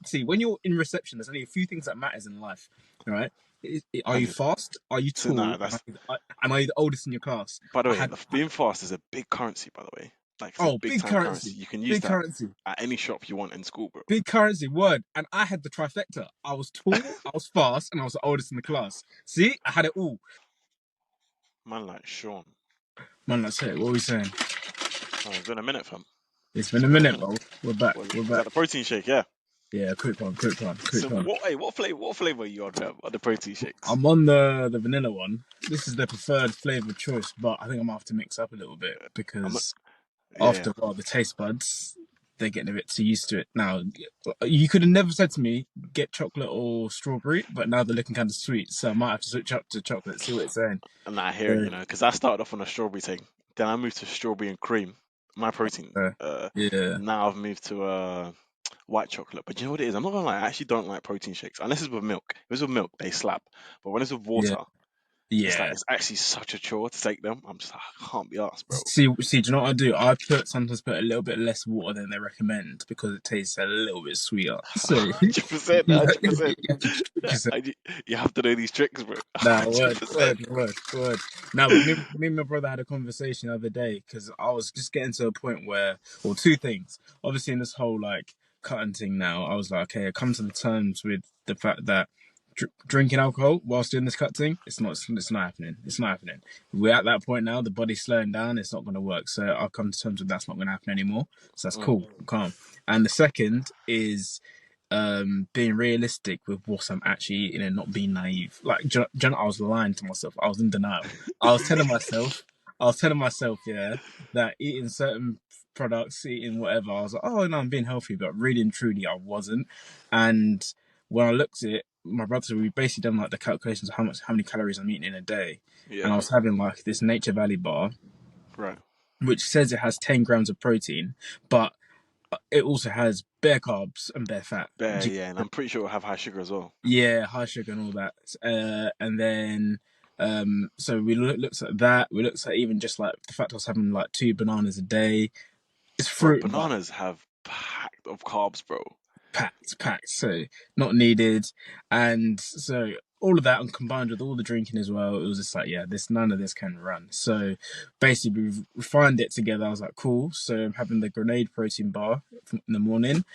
See, when you're in reception, there's only a few things that matters in life, all right? Are you 100. fast? Are you So nah, tall? that's Am I the oldest in your class? by the I way, had, being fast is a big currency. By the way, like it's a oh, big big time currency. currency, You can use big that currency, at any shop you want in school, bro. big currency. Word, and I had the trifecta. I was tall, I was fast, and I was the oldest in the class. See, I had it all. Man, like Sean. Man, that's it. What are we saying? Oh, it's been a minute, fam. It's been It's a been a minute, minute. bro. We're back. We're Was back. that the protein shake? Yeah. Yeah, quick one, quick one, So quick one. what? Hey, what flavor are you on, fam? On the protein shakes? I'm on the vanilla one. This is the preferred flavor choice, but I think I'm gonna have to mix up a little bit I'm not, because yeah, yeah. after a while, the taste buds they're getting a bit too used to it. Now, you could have never said to me get chocolate or strawberry, but now they're looking kind of sweet, so I might have to switch up to chocolate. See what it's saying. And I hear it, So, you know, because I started off on a strawberry thing, then I moved to strawberry and cream, my protein. uh, yeah, Now I've moved to white chocolate. But you know what it is? I'm not gonna lie, I actually don't like protein shakes unless it's with milk. If it's with milk, they slap. But when it's with yeah, water, it's like yeah. it's actually such a chore to take them. I'm just like, I can't be asked, bro. See, do you know what I do? Sometimes put a little bit less water than they recommend because it tastes a little bit sweeter. So 100%, you 100%. have to trick yourself. You have to know these tricks, bro. Nah, word, 100%. word, word, word. Now, but me and my brother had a conversation the other day because I was just getting to a point where, well, two things. Obviously, in this whole like cutting thing now, I was like, okay, I come to the terms with the fact that drinking alcohol whilst doing this cut thing, it's not happening. It's not happening. We're at that point now. The body's slowing down. It's not going to work. So I've come to terms with that's not going to happen anymore. So that's Mm. cool. I'm calm. And the second is being realistic with what I'm actually eating and not being naive. Like I was lying to myself. I was in denial. I was telling myself, yeah, that eating certain products, eating whatever, I was like, oh no, I'm being healthy, but really and truly I wasn't. And when I looked at it, my brother, we basically done like the calculations of how many calories I'm eating in a day. And Yeah, I was having like this Nature Valley bar, right. which says it has 10 grams of protein, but it also has bare carbs and bare fat. Bear, yeah, and I'm pretty sure it'll have high sugar as well. Yeah, high sugar and all that. And then, so we looked at that. We looked at even just like the fact I was having like two bananas a day. It's Bro, fruit, but bananas have packed of carbs, bro. packed. So not needed. And so all of that and combined with all the drinking as well, it was just like, yeah, this none of this can run. So basically, we refined it together. I was like, cool. So I'm having the grenade protein bar in the morning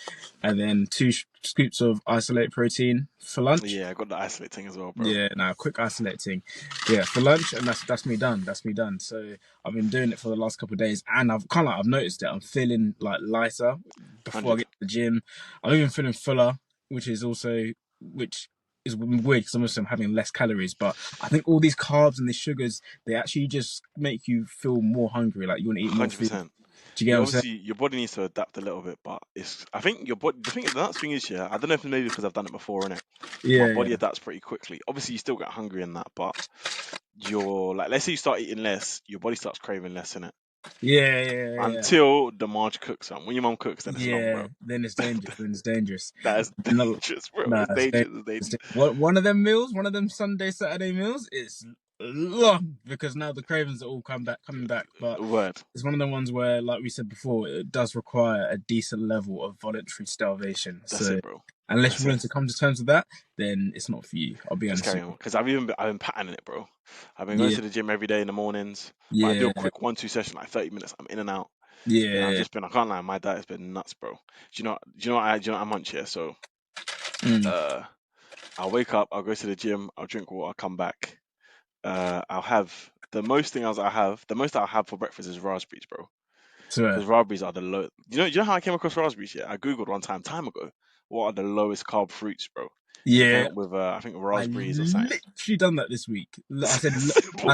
and then two scoops of isolate protein for lunch. Yeah, I got the isolate thing as well, bro. Yeah, now quick isolating. Yeah, for lunch, and that's me done. That's me done. So I've been doing it for the last couple of days, and I've noticed it. I'm feeling like lighter before I 100. get to the gym. I'm even feeling fuller, which is also which is weird because I'm having less calories. But I think all these carbs and these sugars they actually just make you feel more hungry. Like you want to eat more food. 100%. Do you get You what I'm saying? obviously your body needs to adapt a little bit, but it's I think your body the nuts thing is yeah, I don't know if maybe because I've done it before, innit? My Yeah, body yeah, adapts pretty quickly. Obviously you still get hungry in that, but you're like let's say you start eating less, your body starts craving less in it. yeah, yeah, yeah. Until the Marge cooks some. When your mom cooks, then it's long, Yeah, bro. then it's dangerous. Then it's dangerous. That is No, dangerous, bro. nah, It's dangerous. It's it's dangerous. one of them meals, one of them Sunday Saturday meals is long because now the cravings are all coming back. But Word. it's one of the ones where, like we said before, it does require a decent level of voluntary starvation. That's So it, bro. unless you're That's it. willing to come to terms with that, then it's not for you. I'll be Just honest carry with on. you. Because I've been patterning it, bro. I've been going Yeah, to the gym every day in the mornings. But I do yeah, a quick 1-2 session, like 30 minutes. I'm in and out. Then I've yeah. just been I can't lie, my diet's been nuts, bro. Do you know what I munch here? So Mm, uh I'll wake up, I'll go to the gym, I'll drink water, I'll come back. I'll have the most I'll have for breakfast is raspberries, bro. Because swear. raspberries are the low. You know how I came across raspberries? Yeah, I googled one time ago. What are the lowest carb fruits, bro? And it came Yeah, up with I think I raspberries or something. literally done that this week. I said, Simple.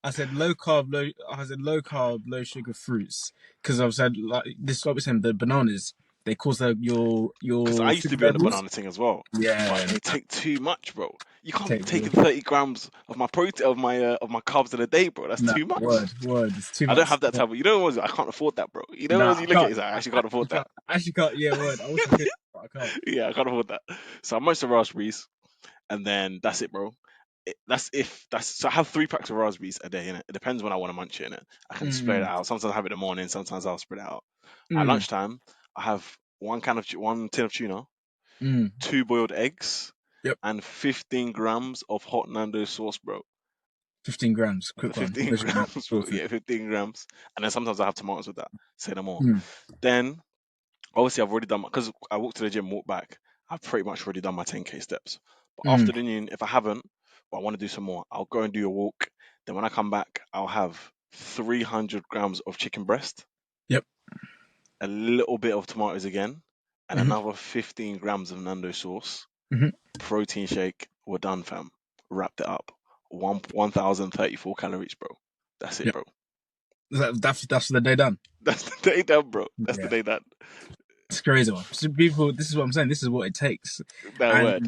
I said low carb, low. I said low carb, low sugar fruits because I've said like this. Is what we're saying. The bananas they cause Because I your used to sugar be on the levels. banana thing as well, but Yeah, they take too much, bro. You can't be take taking 30 grams of my protein of my carbs in a day, bro. That's nah, too much. word. It's too I don't much. have that type of. You know what? I can't afford that, bro. You know Nah, as I you look at it, can't. it's like, I actually can't afford that. I actually can't. Yeah, word. I wish I could, but I can't. Yeah, I can't afford that. So I munch the raspberries, and then that's it, bro. That's if that's so. I have 3 packs of raspberries a day in it. It depends when I want to munch it in it. I can spread it Mm, out. Sometimes I have it in the morning. Sometimes I'll spread it out. At mm, lunchtime, I have one tin of tuna, Mm. 2 boiled eggs, Yep. and 15 grams of hot Nando's sauce, bro. 15 grams. Quick one. 15 Measurement out grams, bro. sauces. Yeah, 15 grams. And then sometimes I have tomatoes with that. Say no more. Mm. Then, obviously, I've already done because I walk to the gym, walk back. I've pretty much already done my 10K steps. But Mm. after the noon, if I haven't, but I want to do some more, I'll go and do a walk. Then when I come back, I'll have 300 grams of chicken breast, Yep. a little bit of tomatoes again, and Hmm. another 15 grams of Nando sauce. Hmm. Protein shake. We're done, fam. Wrapped it up. 1,034 calories, bro. That's it, Yep. bro. That's the day done. That's the day done, bro. That's the Yeah. day done. It's crazy one. So people, this is what I'm saying. This is what it takes, That word.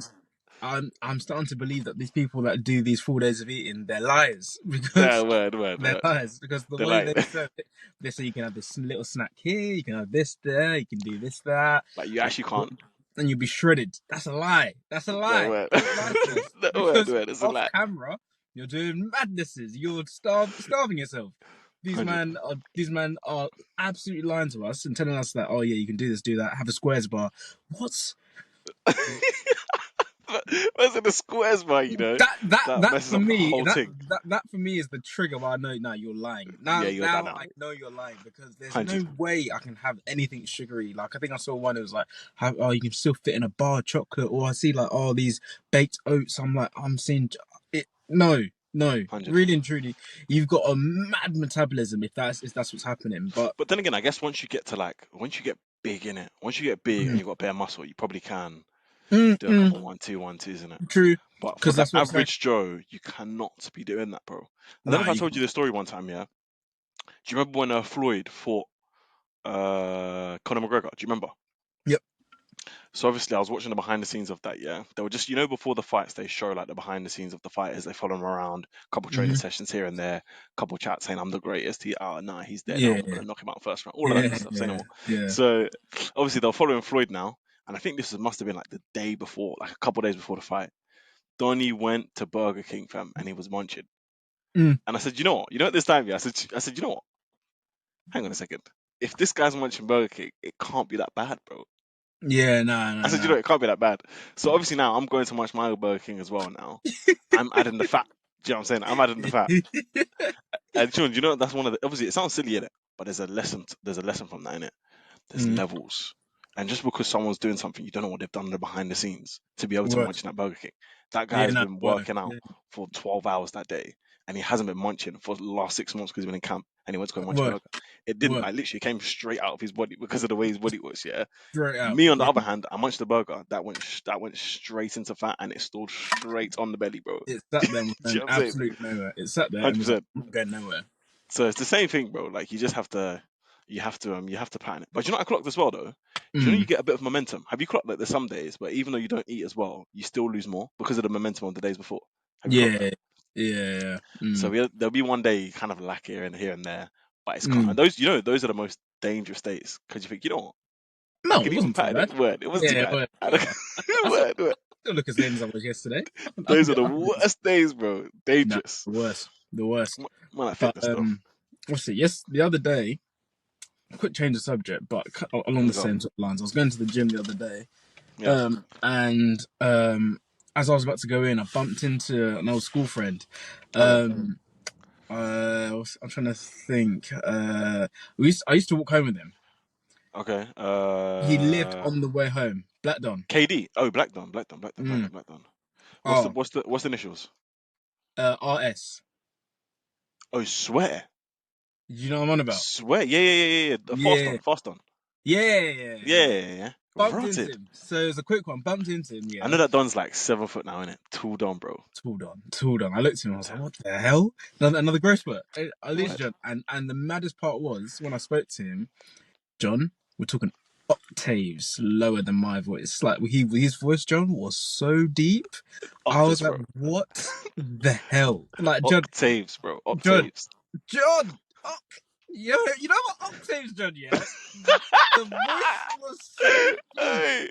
and I'm starting to believe that these people that do these 4 days of eating, they're liars because That word, word, they're word. liars because the They're way like, they serve it, they say you can have this little snack here, you can have this there, you can do this that, like you actually can't. and you'll be shredded. That's a lie. That's a That lie. word. Don't lie to us That word, because word. It's a off lie. camera you're doing madnesses. You're starving yourself. 100. These men are absolutely lying to us and telling us that, oh yeah, you can do this, do that, have a squares bar. What? Where's in the squares, man? You know that That messes for up the me, whole thing. that for me is the trigger where I know now you're lying. Yeah, Now you're done now now. I know you're lying because there's no 100. way I can have anything sugary. Like I think I saw one. It was like, oh, you can still fit in a bar of chocolate, or I see like, oh, these baked oats. I'm seeing it. No, no, 100. really and truly, you've got a mad metabolism if that's what's happening. But But then again, I guess once you get big in it, once you get big and mm, you've got bare muscle, you probably can do a mm, couple 1-2, 1-2s in it. true, But for because the that's what I'm saying. average Joe, you cannot be doing that, bro. I don't know Nah, if I you told you can't. the story one time, yeah. Do you remember when Floyd fought Conor McGregor? Do you remember? Yep. So obviously, I was watching the behind the scenes of that. Yeah, they were just before the fights, they show like the behind the scenes of the fighters. They follow them around, couple training Hmm. sessions here and there, couple chats saying I'm the greatest. Nah, he's dead. Yeah. I'm gonna knock him out first round. All of that good Yeah. stuff. Say no Yeah. more. Yeah. So obviously they're following Floyd now, and I think must have been like the day before, like a couple days before the fight. Donnie went to Burger King, fam, and he was munching. Mm. And I said, you know what? At this time, yeah, I said, you know what? Hang on a second. If this guy's munching Burger King, it can't be that bad, bro. Yeah. Nah. I Nah. said, Nah. it can't be that bad. So obviously now I'm going to munch my Burger King as well now. I'm adding the fat. Do you know what I'm saying? I'm adding the fat. And Sean, that's one of the obviously it sounds silly in it, but there's a lesson. There's a lesson from that in it. There's Mm. levels, and just because someone's doing something, you don't know what they've done behind the scenes to be able to Word. munch in that Burger King. That guy Yeah. has No. been Word. working out Yeah. for 12 hours that day, and he hasn't been munching for the last 6 months because he's been in camp, and he went to go munch a Word. burger. It didn't Word. like literally came straight out of his body because of the way his body was. Yeah. Straight out. Me on the Yeah. other hand, I munched the burger that went straight into fat and it stored straight on the belly, bro. It sat there and was Do you going know what I'm saying? absolutely nowhere. It sat there and was like, 100%. I'm not going nowhere. So it's the same thing, bro. Like you just have to, you have to pattern it. But you know, what I clocked as well though. You Mm. get a bit of momentum. Have you clocked that there's some days where even though you don't eat as well, you still lose more because of the momentum of the days before? Have you clocked that? Yeah. Yeah. So Mm. there'll be one day you kind of lack here and there, but it's Mm. and those are the most dangerous days because you think you know what I No, could it even wasn't too pattern bad. it. Word, it wasn't too Yeah. bad. Word. Yeah. Word. Still look as lean as I was yesterday. I can Those are get. the I can do this. worst days, bro. No, Dangerous. the worst. The worst. Man, that But fitness stuff. what's it? Yes, the other day. Quick change of subject, but along the Go. same sort of lines. I was going to the gym the other day, Yeah. and as I was about to go in, I bumped into an old school friend. Okay. Um, I'm trying to think. I used to walk home with him. Okay. He lived on the way home. Black Don. KD. Oh, Black Don. Mm. Black Don. Oh, What's the initials? RS. Oh, swear. You know what I'm on about? Swear. Yeah. The fast Yeah, on. Fast on. yeah. Yeah. Bumped into Rotted. him. So it's a quick one. Bumped into him. I Yeah. know that Don's like 7 foot now, innit? Tall Don, bro. Tooled on. I looked at him. I was like, Yeah. "What the hell? Another growth spurt." I What? literally, and the maddest part was when I spoke to him, John. We're talking octaves lower than my voice. Like his voice, John, was so deep. I was Octaves, like, bro. "What the hell?" Like Octaves, bro. John, Octaves. John. You know what octaves, John? Yeah, the voice was so deep. Hey.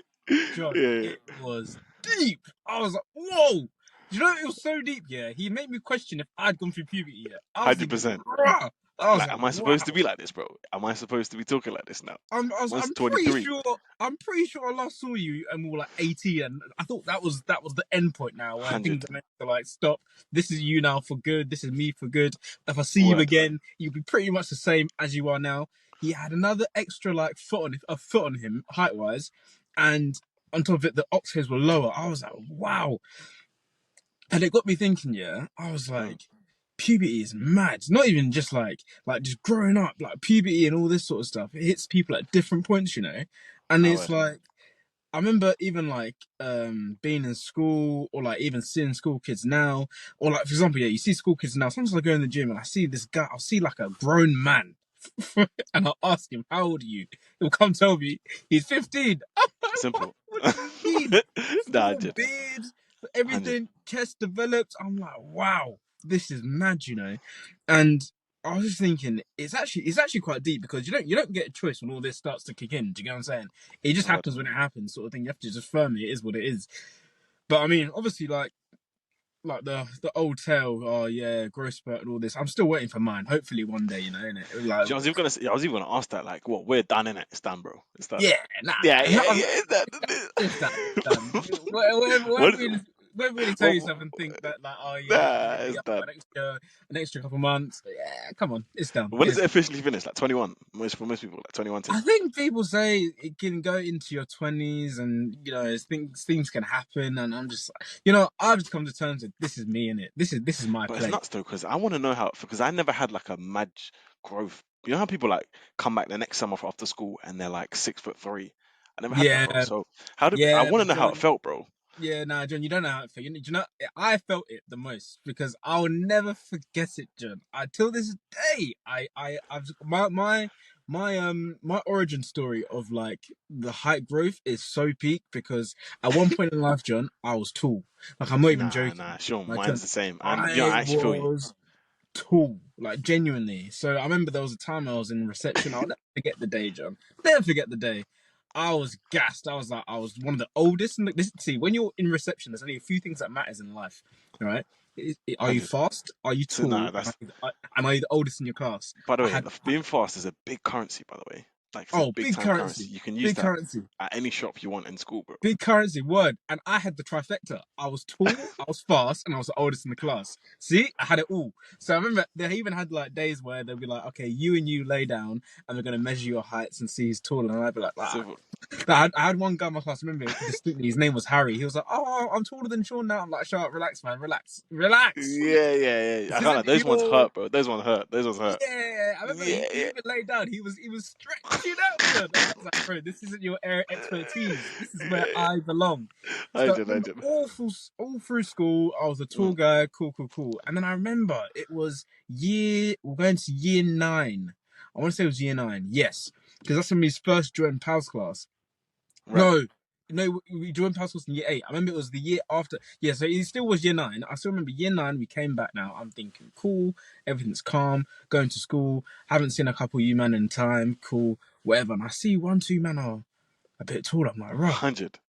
John, Yeah. it was deep. I was like, whoa. You know, it was so deep, yeah. He made me question if I'd gone through puberty yet. I was thinking, 100%. bruh. I was Like, like, am I supposed to wow. be like this, bro? Am I supposed to be talking like this now? Man's I'm pretty 23. sure. I'm pretty sure I last saw you and we were like 18, and I thought that was the end point now where things 100. are meant to like stop. This is you now for good. This is me for good. If I see you Word. again, you'll be pretty much the same as you are now. He had another extra like a foot on him height wise, and on top of it, the ox hairs were lower. I was like, wow, and it got me thinking. Yeah, I was Mm. like, puberty is mad. It's not even just like just growing up, like puberty and all this sort of stuff. It hits people at different points, you know. And I it's word. like I remember even like being in school or like even seeing school kids now, or like for example, yeah, you see school kids now. Sometimes I go in the gym and I see this guy, I'll see like a grown man. And I'll ask him, how old are you? He'll come tell me he's 15. I'm like, Simple. what do you mean? Nah, Full 100. beard, 100. everything, chest developed. I'm like, wow, this is mad, you know. And I was just thinking, it's actually quite deep because you don't get a choice when all this starts to kick in. Do you get what I'm saying? It just I word. happens when it happens, sort of thing. You have to just firmly, it is what it is. But I mean, obviously, like the old tale, oh yeah, growth spurt and all this. I'm still waiting for mine. Hopefully one day, you know, innit? Like, I was even gonna say, I was even gonna ask that, like, what, we're done in it. It's done, bro. It's done. yeah, nah, Yeah, yeah, nah. yeah. It's done. It's done. It's done. Whatever What? really tell What? yourself and think that like, oh yeah, you can Nah, maybe it's up done. an extra couple months. Yeah, come on, it's done. When does It's it officially finish? Like 21. For most people, like 21 I thing. think people say it can go into your 20s, and things can happen, and I'm just I've just come to terms with this is me in it. This is my But it's play. nuts though, because I want to know how, because I never had like a mad growth. You know how people like come back the next summer after school and they're like 6'3". I never had that, bro. Yeah, So how do I yeah, want to but know how it John, felt, bro? yeah, nah, John, you don't know how it feels. I felt it the most because I'll never forget it, John. Till this day, I've my origin story of like the height growth is so peak because at one point in life, John, I was tall. Like I'm not even Nah, joking. nah, sure, Like mine's the same, and I I actually feel you. was tall, like genuinely. So I remember there was a time I was in reception. I'll never forget the day, John. Never forget the day. I was gassed. I was like, I was one of the oldest. And this, see, when you're in reception, there's only a few things that matters in life, right? Are you 100. fast? Are you So nah, tall? that's, Am I the oldest in your class? by the I way, had, being fast is a big currency, by the way. Like it's a oh, big big time currency. currency, You can use big that currency. at any shop you want in school, bro. Big currency word, and I had the trifecta. I was tall, I was fast, and I was the oldest in the class. See, I had it all. So I remember they even had like days where they'd be like, "Okay, you and you lay down, and we're gonna measure your heights and see who's taller." And I'd be like, "Ah." Simple. I had one guy in my class. I remember distinctly. His name was Harry. He was like, "Oh, I'm taller than Sean now." I'm like, "Shut up, relax, man, relax, relax. Yeah, yeah, yeah. This I can't lie. isn't Those ones your." hurt, bro. Those ones hurt. Those ones hurt. Yeah, I remember Yeah, he yeah. even laid down. He was stretching out, John. I was like, bro, this isn't your area of expertise. This is where Yeah, I belong. So I yeah. remember 100. all through school, I was a tall Mm. guy, cool, cool, cool. And then I remember it was we're going to year nine. I want to say it was year nine, yes, because that's when we first joined Pal's class. Right. No, no, we joined Pascal's in year eight. I remember it was the year after. Yeah, so it still was year nine. I still remember year nine. We came back now. I'm thinking, cool, everything's calm. Going to school. Haven't seen a couple of you man in time. Cool, whatever. And I see one, two man are a bit taller. I'm like, raw. 100.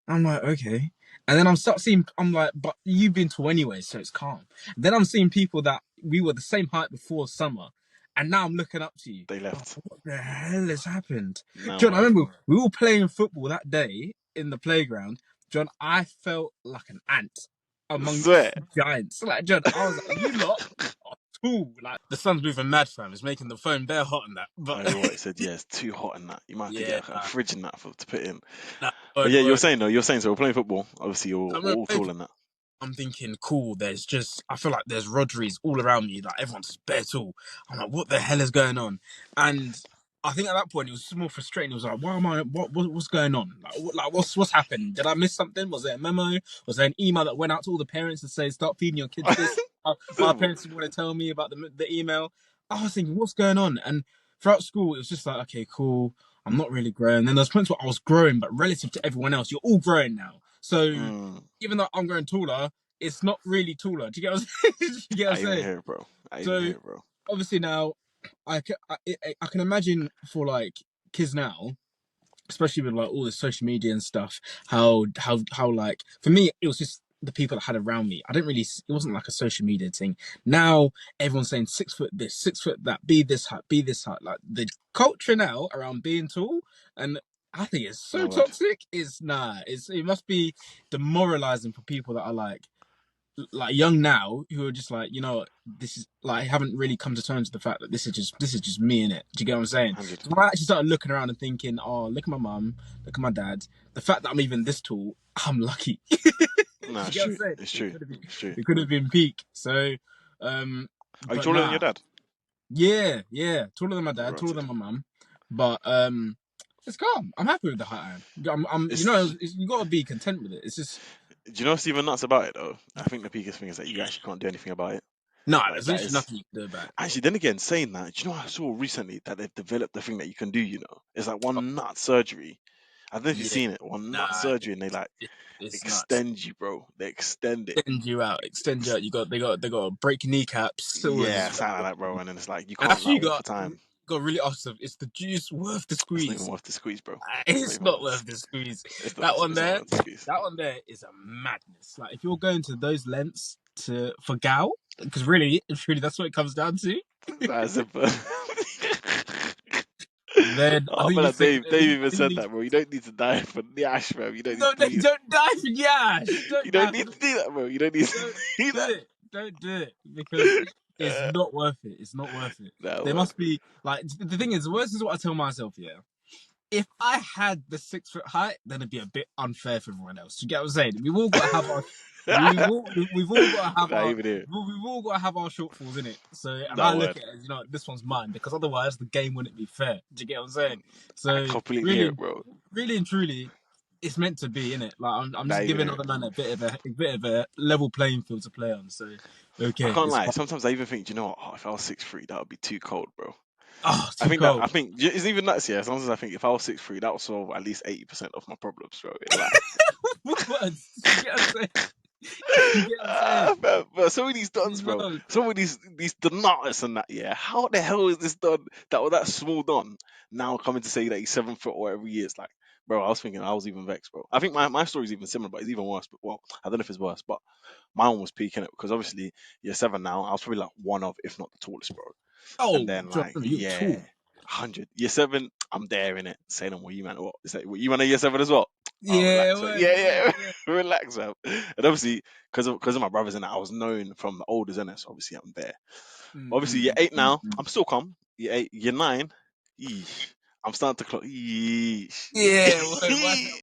I'm like, okay. And then I'm start seeing. I'm like, but you've been tall anyway, so it's calm. Then I'm seeing people that we were the same height before summer, and now I'm looking up to you. They Oh, left. what the hell has happened? Now John, I what? remember we were playing football that day in the playground. John, I felt like an ant among Swear. giants. Like, John, I was like, you lot are tall. Like, the sun's moving mad, fam. It's making the phone bare hot and that. But I know what it said. Yeah, it's too hot in that. You might have to yeah, get a fridge in that to put in. nah, But word, yeah, you're word. saying though. You're saying so. We're playing football. Obviously, I we're remember all tall in that. I'm thinking, cool, I feel like there's Rodris all around me, like everyone's bare tall. I'm like, what the hell is going on? And I think at that point it was more frustrating. It was like, why am I, what's going on? What's happened? Did I miss something? Was there a memo? Was there an email that went out to all the parents to say, start feeding your kids this? My Simple. parents didn't want to tell me about the email. I was thinking, what's going on? And throughout school, it was just like, okay, cool. I'm not really growing. Then there's points where I was growing, but relative to everyone else, you're all growing now. So Mm, even though I'm growing taller, it's not really taller. Do you get what I'm saying? Do you get what I'm I even saying? hear it, bro. I even So hear it, bro. obviously now, I can imagine for like kids now, especially with like all the social media and stuff, how like for me it was just the people I had around me. I didn't really. It wasn't like a social media thing. Now everyone's saying 6 foot this, 6 foot that. Be this height, be this height. Like the culture now around being tall, and I think it's so My word. toxic. It's nah. It must be demoralizing for people that are like young now who are just like, this is like haven't really come to terms with the fact that this is just me in it. Do you get what I'm saying? 100. So when I actually started looking around and thinking, oh, look at my mum, look at my dad. The fact that I'm even this tall, I'm lucky. Do Nah, you it's get what I'm true. saying? It's It true. could have been, It's true. it could have been peak. So, um, Are you but taller than your nah, dad? yeah, taller than my dad, taller Rotted. than my mum, but it's calm. I'm happy with the height I am. It's. You got to be content with it. It's just Do you know what's even nuts about it though? I think the biggest thing is that you actually can't do anything about it. nah. Like There's that literally is nothing you can do about it. actually. Then again, saying that, do you know what I saw recently that they've developed the thing that you can do? It's like Oh, one nut surgery. I don't know if you've yeah, seen it. One nut nah, surgery, and they like it's nuts. extend you, bro. They extend it. Extend you out. They got to break your kneecaps, all of Yeah, this. something like that, bro. And then it's like you And can't after like you walk got for time. got really awesome. It's the juice worth the It's not even squeeze. worth the squeeze, bro. It's not It's even not worth the. worth the squeeze. It's not. That one It's not there, worth the squeeze. that one there is a madness. Like if you're going to those lengths for gal, because really that's what it comes down to. That's it, bro. Then I Oh, think but you like say Dave even I think you said need. that, bro. You don't need to die for the ash, bro. You don't need No, to do. don't die for Yash. You Don't don't die for need the to do that, bro. You don't need to Don't do do that. it. Don't do it because it's not worth it. It's not worth it. No, There man. must be like the thing is, worse is what I tell myself. Yeah, if I had the 6 foot height, then it'd be a bit unfair for everyone else. You get what I'm saying? We've all got to have our. We've all got to have Not our. even here. We've all got to have our shortfalls in it. So, and I No look word. at it as this one's mine because otherwise the game wouldn't be fair. Do you get what I'm saying? I So, completely hear it, really, bro. really and truly, it's meant to be, innit? Like I'm Not just even giving here. other man a bit of a level playing field to play on. So I okay, can't it's lie. fine. Sometimes I even think, you know what? Oh, if I was 6'3", that would be too cold, bro. Oh, I too think that. cold. I think it's even nuts. Yeah. Sometimes I think if I was 6'3", that would solve at least 80% of my problems, bro, in life. Words. You get what I'm saying? You get what I'm saying? But some of these dons, bro, Bro. some of these Donatus and that, yeah. How the hell is this don that small don now coming to say that he's 7 foot or whatever he is? Like, bro, I was thinking I was even vexed, bro. I think my story's even similar, but it's even worse. But well, I don't know if it's worse, but my one was peaking it because obviously you're 7 now. I was probably like one of, if not the tallest, bro. And Oh, then John, like, you're yeah, tall. 100. Year 7, I'm there in it. Say no more, you man. What is that? What, you man a year 7 as well? Oh, Yeah, relax, man. word, Yeah, yeah, yeah, yeah. relax, man. And obviously, because of my brothers and that, I was known from the oldest in it, so obviously I'm there. Mm, Obviously, mm, year mm, 8 mm, now, mm. I'm still calm. Year 8, year 9, yeesh, I'm starting to clock. Yeesh. Yeah, word. Why,